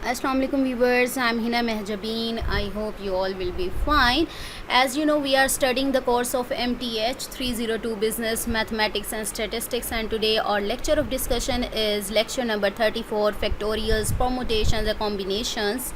Assalamu alaikum viewers, I'm Hina Mehjabeen. I hope you all will be fine. As you know, we are studying the course of MTH 302 Business, Mathematics and Statistics, and today our lecture of discussion is lecture number 34, Factorials, Permutations and Combinations.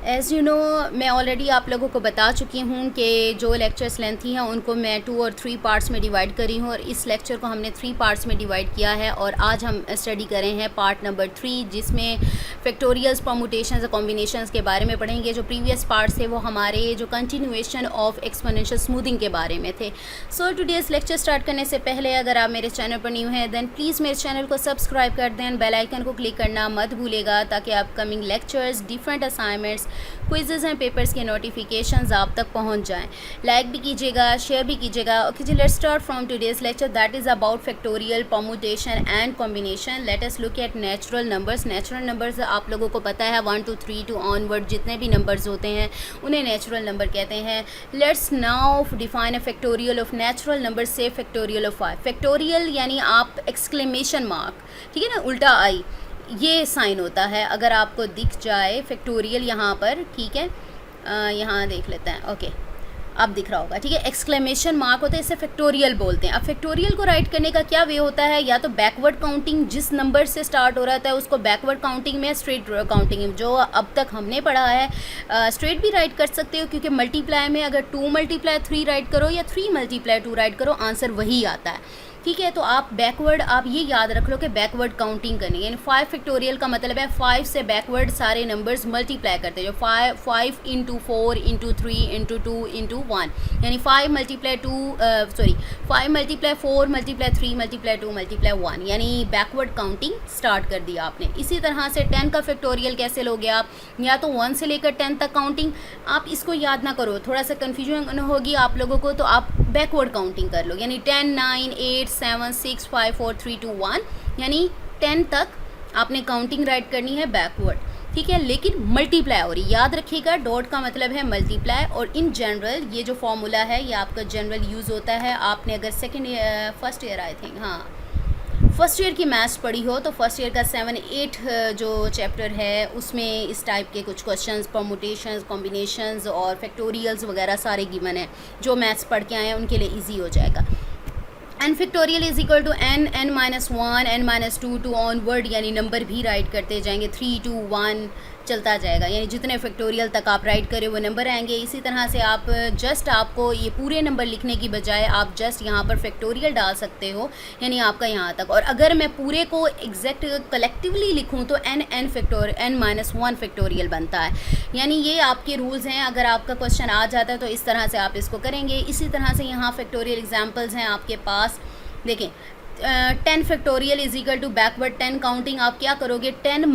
As you know मैं already आप लोगों को बता चुकी हूँ कि जो lectures lengthy हैं उनको मैं 2 और 3 पार्ट्स में डिवाइड करी हूँ और इस लेक्चर को हमने 3 पार्ट्स में डिवाइड किया है और आज हम स्टडी कर रहे हैं पार्ट नंबर 3 जिसमें फैक्टोरियल्स परमुटेशंस और कॉम्बिनेशंस के बारे में पढ़ेंगे। जो प्रीवियस पार्ट्स थे वो हमारे जो कंटिन्यूएशन ऑफ एक्सपोनेंशियल स्मूथिंग के बारे में थे। सो टुडेज़ लेक्चर स्टार्ट करने से पहले अगर आप मेरे चैनल पर न्यू हैं दैन प्लीज़ मेरे चैनल को सब्सक्राइब कर दें, बेल आइकन को क्लिक करना मत भूलेगा ताकि upcoming lectures, different assignments, quizzes and papers के नोटिफिकेशंस आप तक पहुंच जाएं। लाइक भी कीजिएगा, शेयर भी कीजिएगा। ओके जी, let's start from today's lecture that is about factorial, permutation and combination. Let us look at natural numbers. Natural numbers आप लोगों को पता है 1 to 3 to ऑनवर्ड जितने भी नंबर्स होते हैं उन्हें नेचुरल नंबर कहते हैं। Let's now define a factorial of natural number से फैक्टोरियल ऑफ 5। फैक्टोरियल यानी आप एक्सक्लेमेशन मार्क, ठीक है ना, उल्टा आई ये साइन होता है। अगर आपको दिख जाए फैक्टोरियल यहाँ पर, ठीक है, यहाँ देख लेते हैं। ओके, अब दिख रहा होगा, ठीक है, एक्सक्लेमेशन मार्क होता है, इसे फैक्टोरियल बोलते हैं। अब फैक्टोरियल को राइट करने का क्या वे होता है, या तो बैकवर्ड काउंटिंग, जिस नंबर से स्टार्ट हो रहा था उसको बैकवर्ड काउंटिंग में, स्ट्रेट काउंटिंग जो अब तक हमने पढ़ा है स्ट्रेट भी राइट कर सकते हो क्योंकि मल्टीप्लाई में अगर 2 × 3 राइट करो या 3 × 2 राइट करो आंसर वही आता है, ठीक है। तो आप बैकवर्ड, आप ये याद रख लो कि बैकवर्ड काउंटिंग करनी है, यानी 5 फैक्टोरियल का मतलब है 5 से बैकवर्ड सारे नंबर्स मल्टीप्लाई करते हैं। जो 5 × 4 × 3 × 2 × 1 यानी 5 × 4 × 3 × 2 × 1 यानी बैकवर्ड काउंटिंग स्टार्ट कर दिया आपने। इसी तरह से 10 का फैक्टोरियल कैसे लोगे आप, या तो 1 से लेकर 10 तक काउंटिंग, आप इसको याद ना करो, थोड़ा सा कन्फ्यूजन होगी आप लोगों को, तो आप बैकवर्ड काउंटिंग कर लो, यानी 10 9 8 7 6 5 4 3 2 1 यानी 10 तक आपने काउंटिंग राइट करनी है बैकवर्ड, ठीक है। लेकिन मल्टीप्लाई हो रही, याद रखिएगा डॉट का मतलब है मल्टीप्लाई। और इन जनरल ये जो फॉर्मूला है ये आपका जनरल यूज़ होता है। आपने अगर फर्स्ट ईयर आई थिंक, हाँ फर्स्ट ईयर की मैथ्स पढ़ी हो तो फर्स्ट ईयर का 7 8 जो चैप्टर है उसमें इस टाइप के कुछ क्वेश्चंस, परमुटेशंस, कॉम्बिनेशंस और फैक्टोरियल्स वगैरह सारे गिवन हैं। जो मैथ्स पढ़ के आए हैं उनके लिए इजी हो जाएगा। n factorial is equal to n n-1 n-2 to onward, यानी नंबर भी राइट करते जाएंगे, 3 2 1 चलता जाएगा, यानी जितने फैक्टोरियल तक आप राइट करें वो नंबर आएंगे। इसी तरह से आप जस्ट आपको ये पूरे नंबर लिखने की बजाय आप जस्ट यहाँ पर फैक्टोरियल डाल सकते हो, यानी आपका यहाँ तक। और अगर मैं पूरे को एग्जैक्ट कलेक्टिवली लिखूँ तो n-1 फैक्टोरियल बनता है, यानी ये आपके रूल्स हैं। अगर आपका क्वेश्चन आ जाता है तो इस तरह से आप इसको करेंगे। इसी तरह से यहाँ फैक्टोरियल एग्जाम्पल्स हैं आपके पास, देखें 10 factorial is equal to backward 10 counting आप क्या करोगे, 10 ×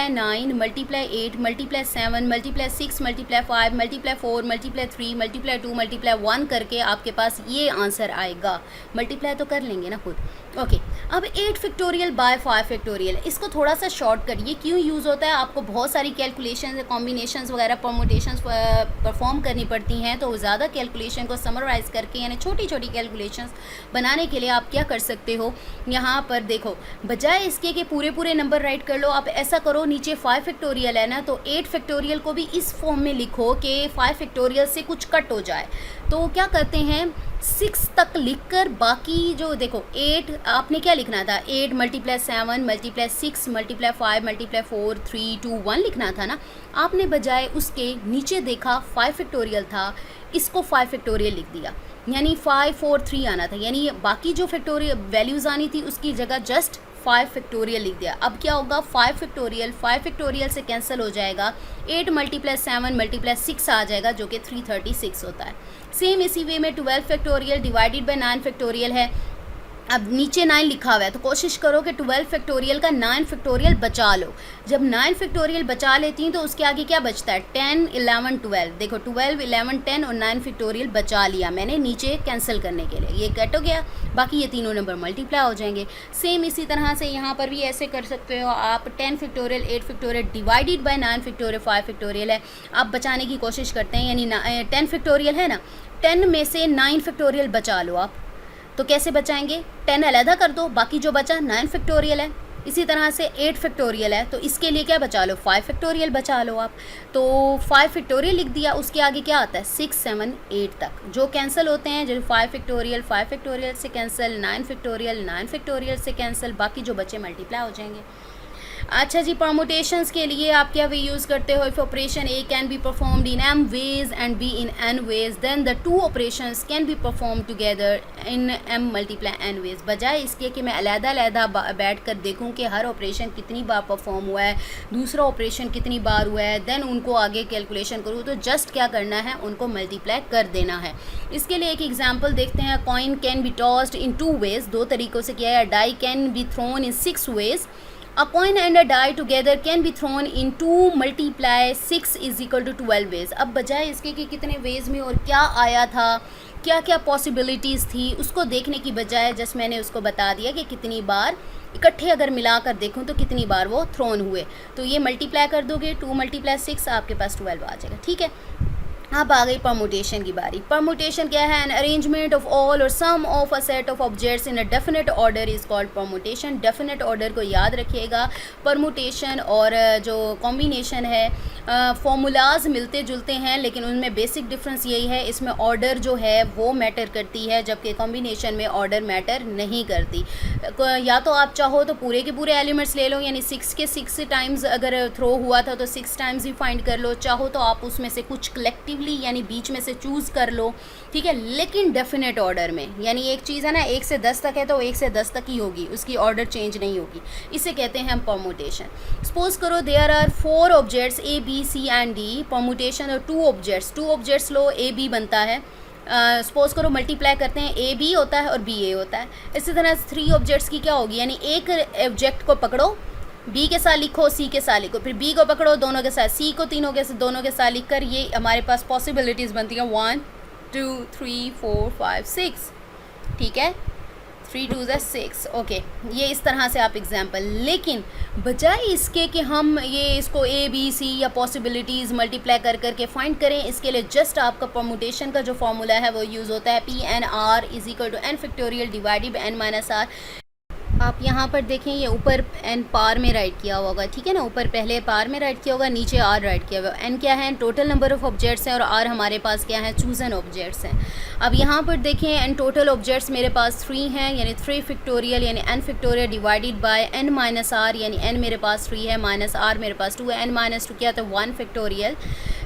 9 × 8 × 7 × 6 × 5 × 4 × 3 × 2 × 1 करके आपके पास ये आंसर आएगा। मल्टीप्लाई तो कर लेंगे ना खुद। ओके, अब 8 फैक्टोरियल बाय 5 फैक्टोरियल, इसको थोड़ा सा शॉर्ट करिए। क्यों यूज़ होता है, आपको बहुत सारी कैलकुलेशन, कॉम्बिनेशंस वगैरह, परमुटेशंस परफॉर्म करनी पड़ती हैं, तो ज़्यादा कैलकुलेशन को समराइज़ करके यानी छोटी छोटी कैलकुलेशंस बनाने के लिए आप क्या कर सकते हो, यहाँ पर देखो, बजाय इसके कि पूरे पूरे नंबर राइट कर लो, आप ऐसा करो, नीचे 5 फैक्टोरियल है ना, तो 8 फैक्टोरियल को भी इस फॉर्म में लिखो कि 5 फैक्टोरियल से कुछ कट हो जाए। तो क्या करते हैं, 6 तक लिखकर बाकी जो देखो 8 आपने क्या लिखना था, 8 × 7 × 6 × 5 × 4 3 2 1 लिखना था ना। आपने बजाय उसके नीचे देखा 5 फैक्टोरियल था, इसको 5 फैक्टोरियल लिख दिया, यानी 5 4 3 आना था, यानी बाकी जो फैक्टोरियल वैल्यूज़ आनी थी उसकी जगह जस्ट 5 फैक्टोरियल लिख दिया। अब क्या होगा, 5 फैक्टोरियल से कैंसिल हो जाएगा, 8 × 7 × 6 आ जाएगा जो कि 336 होता है। सेम इसी वे में 12 फैक्टोरियल डिवाइडेड बाय 9 फैक्टोरियल है। अब नीचे 9 लिखा हुआ है तो कोशिश करो कि 12 फैक्टोरियल का 9 फैक्टोरियल बचा लो। जब 9 फैक्टोरियल बचा लेती हैं तो उसके आगे क्या बचता है, 10 11 12, देखो 12 11 10 और 9 फैक्टोरियल बचा लिया मैंने नीचे कैंसिल करने के लिए, ये कट हो गया, बाकी ये तीनों नंबर मल्टीप्लाई हो जाएंगे। सेम इसी तरह से यहाँ पर भी ऐसे कर सकते हो आप, 10 factorial 8 factorial divided bye 9 factorial 5 factorial है, आप बचाने की कोशिश करते हैं, यानी 10 फैक्टोरियल है ना, 10 में से 9 फैक्टोरियल बचा लो आप। तो कैसे बचाएंगे, 10 अलहदा कर दो, बाकी जो बचा 9 फैक्टोरियल है, इसी तरह से 8 फैक्टोरियल है, तो इसके लिए क्या बचा लो, 5 फैक्टोरियल बचा लो आप। तो 5 फैक्टोरियल लिख दिया, उसके आगे क्या आता है 6, 7, 8 तक जो कैंसिल होते हैं, जो 5 फैक्टोरियल से कैंसिल, 9 फैक्टोरियल से कैंसिल, बाकी जो बच्चे मल्टीप्लाई हो जाएंगे। अच्छा जी, परमुटेशंस के लिए आप क्या वे यूज़ करते हो, if operation A can be performed in m ways and b in n ways then the two operations can be performed together in m multiply n ways. बजाय इसके कि मैं अलग-अलग बैठ कर देखूं कि हर ऑपरेशन कितनी बार परफॉर्म हुआ है, दूसरा ऑपरेशन कितनी बार हुआ है, देन उनको आगे कैलकुलेशन करूँ, तो जस्ट क्या करना है, उनको मल्टीप्लाई कर देना है। इसके लिए एक एग्जाम्पल देखते हैं। Coin can be tossed in 2 ways, 2 तरीक़ों से किया है। Die can be thrown in 6 ways. A coin and a die together can be thrown in 2 multiply 6 is equal to 12 ways। अब बजाय इसके कि कितने वेज में और क्या आया था, क्या क्या पॉसिबिलिटीज़ थी, उसको देखने की बजाय जस्ट मैंने उसको बता दिया कि कितनी बार इकट्ठे अगर मिला कर देखूँ तो कितनी बार वो थ्रोन हुए। तो ये मल्टीप्लाई कर दोगे, 2 × 6 आपके पास 12 आ जाएगा। ठीक है, अब आ गई परमुटेशन की बारी। परमुटेशन क्या है, an arrangement of all or some of a set of objects in a definite order is called permutation. Definite order को याद रखिएगा। परमुटेशन और जो कॉम्बिनेशन है, फॉर्मूलाज मिलते जुलते हैं, लेकिन उनमें बेसिक डिफरेंस यही है, इसमें ऑर्डर जो है वो मैटर करती है, जबकि कॉम्बिनेशन में ऑर्डर मैटर नहीं करती। या तो आप चाहो तो पूरे के पूरे एलिमेंट्स ले लो, यानी 6 के 6 टाइम्स अगर थ्रो हुआ था तो 6 टाइम्स ही फाइंड कर लो। चाहो तो आप उसमें से कुछ कलेक्टिव यानी बीच में से चूज़ कर लो। ठीक है, लेकिन डेफिनेट ऑर्डर में, यानी एक चीज़ है ना 1 से 10 तक है तो 1 से 10 तक ही होगी, उसकी ऑर्डर चेंज नहीं होगी। इसे कहते हैं हम परमुटेशन। सपोज करो there are 4 objects A B C and D। Permutation और 2 ऑब्जेक्ट्स लो, A B बनता है। सपोज करो मल्टीप्लाई करते हैं, A B होता है और B A होता है। इसी तरह 3 ऑब्जेक्ट्स की क्या होगी, यानी एक ऑब्जेक्ट को पकड़ो, B के साथ लिखो, C के साथ लिखो, फिर B को पकड़ो दोनों के साथ, C को दोनों के साथ लिख कर ये हमारे पास पॉसिबिलिटीज़ बनती हैं 1 2 3 4 5 6। ठीक है, 3 2 6। ओके, ये इस तरह से आप एग्जाम्पल। लेकिन बजाय इसके कि हम ये इसको A B C या पॉसिबिलिटीज़ मल्टीप्लाई कर करके फाइंड करें, इसके लिए जस्ट आपका परमुटेशन का जो फार्मूला है वो यूज़ होता है, PNR is equal to n factorial divided by n minus r। आप यहाँ पर देखें, ये ऊपर n पार में राइट किया होगा। ठीक है ना, ऊपर पहले पार में राइट किया होगा, नीचे r राइट किया हुआ। n क्या है, टोटल नंबर ऑफ़ ऑब्जेक्ट्स हैं, और r हमारे पास क्या है, चूज़न ऑब्जेक्ट्स हैं। अब यहाँ पर देखें, n टोटल ऑब्जेक्ट्स मेरे पास 3 हैं, यानी 3 फैक्टोरियल यानी n factorial divided by n minus r, यानी n मेरे पास 3 है, माइनस r मेरे पास 2 है। n माइनस 2 क्या था, 1 फैक्टोरियल।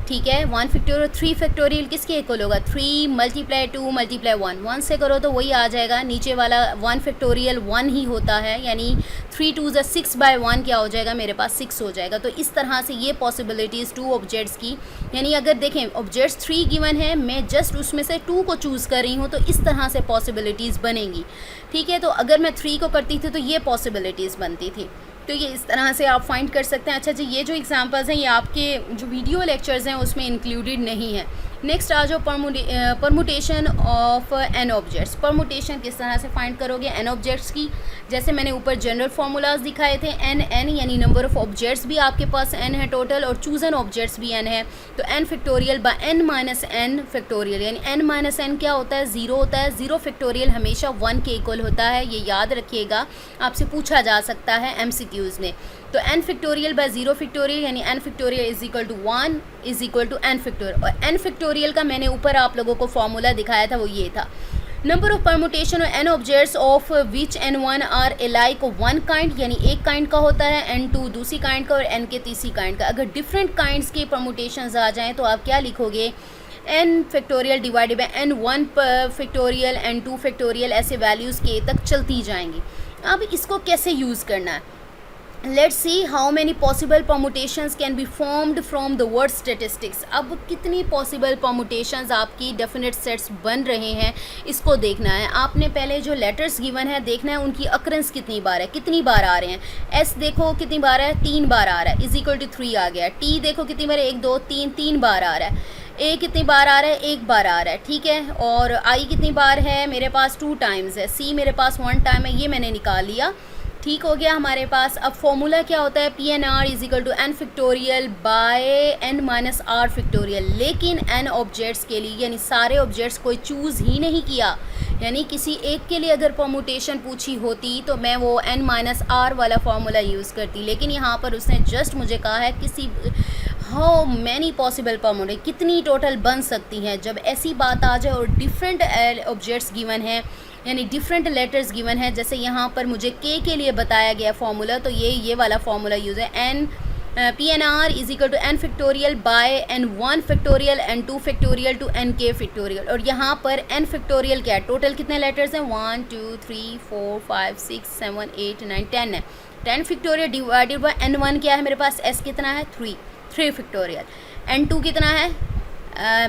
ठीक है, 1 फैक्टोरियल 3 फैक्टोरियल किसके इक्वल होगा, 3 × 2 × 1 से करो तो वही आ जाएगा। नीचे वाला 1 फैक्टोरियल 1 ही होता है, यानी 3 2 6 बाय 1 क्या हो जाएगा, मेरे पास 6 हो जाएगा। तो इस तरह से ये पॉसिबिलिटीज़ 2 ऑब्जेक्ट्स की, यानी अगर देखें ऑब्जेक्ट्स 3 गिवन है, मैं जस्ट उसमें से 2 को चूज़ कर रही हूँ, तो इस तरह से पॉसिबिलिटीज़ बनेंगी। ठीक है, तो अगर मैं 3 को करती थी तो ये पॉसिबिलिटीज़ बनती थी। तो ये इस तरह से आप फाइंड कर सकते हैं। अच्छा जी, ये जो एग्जांपल्स हैं ये आपके जो वीडियो लेक्चर्स हैं उसमें इंक्लूडेड नहीं है। नेक्स्ट आ जाओ, permutation of n objects. Permutation किस तरह से फाइंड करोगे एन ऑब्जेक्ट्स की, जैसे मैंने ऊपर जनरल फार्मूलाज दिखाए थे, एन यानी नंबर ऑफ़ ऑब्जेक्ट्स भी आपके पास n है टोटल, और चूज़न ऑब्जेक्ट्स भी n है। तो n factorial by n minus n factorial, यानी n माइनस n क्या होता है, 0 होता है। 0 फैक्टोरियल हमेशा 1 के इक्वल होता है, ये याद रखिएगा, आपसे पूछा जा सकता है MCQs में। तो n फैक्टोरियल बाय 0 फैक्टोरियल, यानी n factorial is equal to 1 is equal to n factorial. और n फैक्टोरियल का मैंने ऊपर आप लोगों को फॉर्मूला दिखाया था, वो ये था, नंबर ऑफ परमुटेशन और n objects of which n1 are alike 1 kind, यानी एक काइंड का होता है, n2 दूसरी काइंड का और n के तीसरी काइंड का। अगर डिफरेंट काइंड्स के परमुटेशंस आ जाएँ तो आप क्या लिखोगे, n factorial divided bye n1 factorial, n2 factorial, ऐसे वैल्यूज़ के तक चलती जाएंगी। अब इसको कैसे यूज़ करना है, let's see how many possible permutations can be formed from the word statistics. अब कितनी पॉसिबल परमुटेशंस आपकी डेफिनेट सेट्स बन रहे हैं, इसको देखना है। आपने पहले जो लेटर्स गिवन है देखना है उनकी अकरेंस कितनी बार है, कितनी बार आ रहे हैं। एस देखो कितनी बार है, 3 बार आ रहा है, इज इक्वल टू 3 आ गया। टी देखो कितनी बार है, 1 2 3 बार आ रहा है। ए कितनी बार आ रहा है, 1 बार आ रहा है। ठीक है, और आई कितनी बार है, मेरे पास 2 टाइम्स है। सी मेरे पास 1 टाइम है, ये मैंने निकाल लिया। ठीक हो गया हमारे पास। अब फॉर्मूला क्या होता है, PNR is equal to n factorial by n minus r factorial. लेकिन n ऑब्जेक्ट्स के लिए, यानी सारे ऑब्जेक्ट्स कोई चूज़ ही नहीं किया, यानी किसी एक के लिए अगर परमुटेशन पूछी होती तो मैं वो n-r वाला फार्मूला यूज़ करती, लेकिन यहाँ पर उसने जस्ट मुझे कहा है किसी हाउ मैनी पॉसिबल परमुटेशन, कितनी टोटल बन सकती हैं। जब ऐसी बात आ जाए और डिफरेंट ऑब्जेक्ट्स गिवन हैं यानी डिफरेंट लेटर्स गिवन है, जैसे यहाँ पर मुझे के लिए बताया गया फार्मूला, तो ये वाला फार्मूला यूज़ है n PNR is equal to n factorial by n1 factorial n2 factorial to nk factorial. और यहाँ पर n फैक्टोरियल क्या है, टोटल कितने लेटर्स हैं 1 2 3 4 5 6 7 8 9 10 है। 10 फैक्टोरियल डिवाइडेड बाय n1 क्या है मेरे पास, s कितना है 3 फैक्टोरियल, n2 कितना है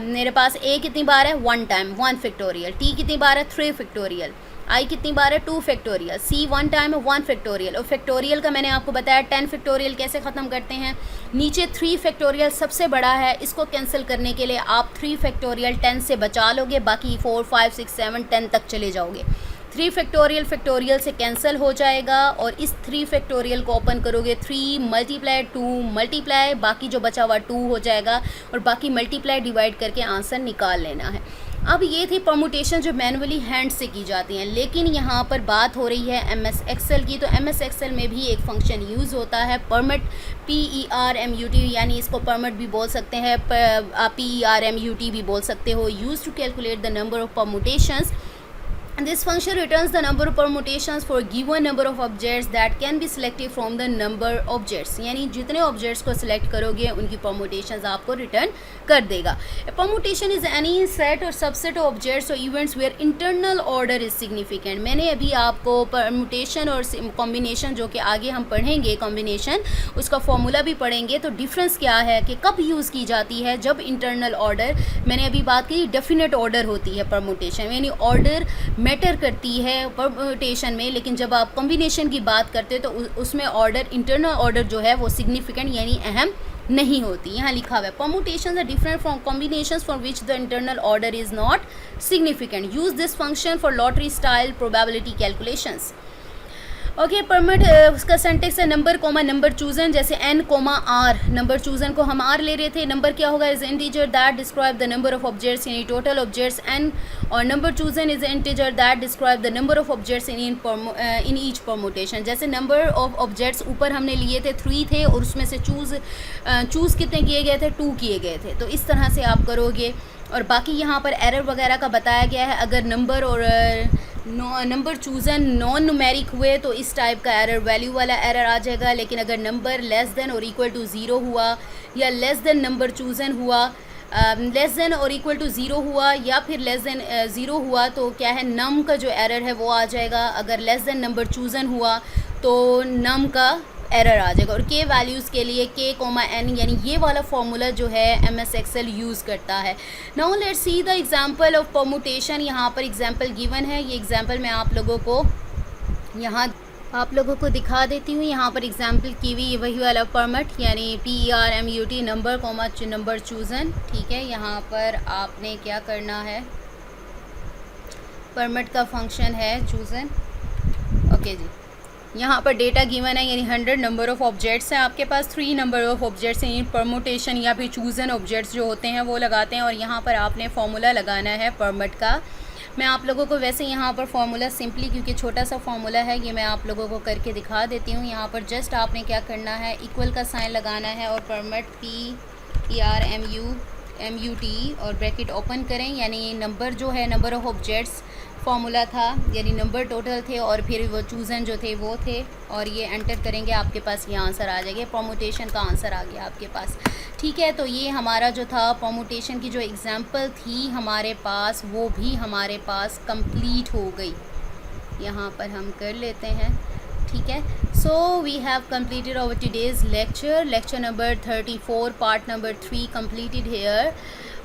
मेरे पास a कितनी बार है 1 टाइम 1 फैक्टोरियल, t कितनी बार है 3 फैक्टोरियल, i कितनी बार है 2 फैक्टोरियल, c 1 टाइम है 1 फैक्टोरियल। और फैक्टोरियल का मैंने आपको बताया 10 फैक्टोरियल कैसे ख़त्म करते हैं, नीचे 3 फैक्टोरियल सबसे बड़ा है, इसको कैंसिल करने के लिए आप 3 फैक्टोरियल 10 से बचा लोगे, बाकी 4 5 6 7 10 तक चले जाओगे। 3 फैक्टोरियल फैक्टोरियल से कैंसिल हो जाएगा और इस 3 फैक्टोरियल को ओपन करोगे 3 मल्टीप्लाई 2 मल्टीप्लाई, बाकी जो बचा हुआ 2 हो जाएगा और बाकी मल्टीप्लाई डिवाइड करके आंसर निकाल लेना है। अब ये थी परमुटेशन जो मैनुअली हैंड से की जाती हैं, लेकिन यहाँ पर बात हो रही है MS एक्सेल की। तो MS एक्सेल में भी एक फंक्शन यूज़ होता है परमिट, PERMUT, यानी इसको परमिट भी बोल सकते हैं, PERMUT भी बोल सकते हो, use to calculate the number of permutations. This function returns the number of permutations for given number of objects that can be selected from the number objects, यानी जितने objects को select करोगे उनकी permutations आपको return कर देगा। A permutation is any set or subset of objects or events where internal order is significant। मैंने अभी आपको permutation और combination जो कि आगे हम पढ़ेंगे combination, उसका formula भी पढ़ेंगे, तो difference क्या है कि कब यूज़ की जाती है, जब internal order, मैंने अभी बात की definite order होती है permutation, यानी order मैटर करती है परमुटेशन में, लेकिन जब आप कॉम्बिनेशन की बात करते हो तो उसमें ऑर्डर, इंटरनल ऑर्डर जो है वो सिग्निफिकेंट यानी अहम नहीं होती। यहाँ लिखा हुआ है permutations are different from combinations for which the internal order is not significant. Use this function for lottery style probability calculations. Okay, permit उसका सेंटेक्स है नंबर कोमा नंबर चूजन, जैसे n comma r, number chosen को हम r ले रहे थे, number क्या होगा is integer that describe the number of objects यानी टोटल ऑब्जेक्ट्स n, और number chosen is integer that describe the number of objects in each permutation. जैसे नंबर ऑफ ऑब्जेक्ट्स ऊपर हमने लिए थे 3 थे और उसमें से चूज़ कितने किए गए थे 2 किए गए थे, तो इस तरह से आप करोगे। और बाकी यहाँ पर एरर वगैरह का बताया गया है, अगर नंबर और नंबर चूज़न नॉन न्यूमेरिक हुए तो इस टाइप का एरर, वैल्यू वाला एरर आ जाएगा, लेकिन अगर नंबर लेस देन और इक्वल टू 0 हुआ या लेस देन नंबर चूज़न हुआ, लेस देन और इक्वल टू 0 हुआ या फिर लेस देन 0 हुआ तो क्या है नम का जो एरर है वो आ जाएगा। अगर लेस देन नंबर चूज़न हुआ तो नम का एरर आ जाएगा। और के वैल्यूज़ के लिए k, n, यानी ये वाला फार्मूला जो है MS एक्सेल यूज़ करता है। Now let's see the example of permutation. यहाँ पर एग्जांपल गिवन है, ये एग्जांपल मैं आप लोगों को दिखा देती हूँ। यहाँ पर एग्जांपल की हुई वही वाला परमिट यानी PERMUT number comma number chosen, ठीक है। यहाँ पर आपने क्या करना है, परमिट का फंक्शन है चूज़न, ओके जी। यहाँ पर डेटा गिवन है यानी 100 नंबर ऑफ़ ऑब्जेक्ट्स हैं आपके पास, 3 नंबर ऑफ़ ऑब्जेक्ट्स हैं, परमुटेशन या फिर चूज़न ऑब्जेक्ट्स जो होते हैं वो लगाते हैं। और यहाँ पर आपने फार्मूला लगाना है परमिट का। मैं आप लोगों को वैसे यहाँ पर फार्मूला सिंपली, क्योंकि छोटा सा फार्मूला है, ये मैं आप लोगों को करके दिखा देती हूँ। यहाँ पर जस्ट आपने क्या करना है, इक्वल का साइन लगाना है और परमिट PERMUT और ब्रैकेट ओपन करें, यानी नंबर जो है नंबर ऑफ़ ऑब्जेक्ट्स फार्मूला था, यानी नंबर टोटल थे और फिर वो चूज़न जो थे वो थे, और ये एंटर करेंगे आपके पास ये आंसर आ जाएगा, परमुटेशन का आंसर आ गया आपके पास, ठीक है। तो ये हमारा जो था परमुटेशन की जो एग्जांपल थी हमारे पास, वो भी हमारे पास कंप्लीट हो गई। यहाँ पर हम कर लेते हैं, ठीक है। So we have completed our today's lecture number 34, part number 3 completed here,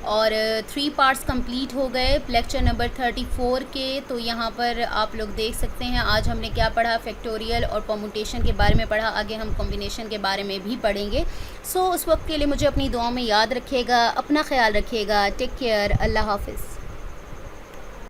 और 3 पार्ट्स कंप्लीट हो गए लेक्चर नंबर 34 के। तो यहाँ पर आप लोग देख सकते हैं आज हमने क्या पढ़ा, फैक्टोरियल और परमुटेशन के बारे में पढ़ा, आगे हम कॉम्बिनेशन के बारे में भी पढ़ेंगे। सो उस वक्त के लिए मुझे अपनी दुआ में याद रखिएगा, अपना ख्याल रखिएगा, टेक केयर, अल्लाह हाफिज़।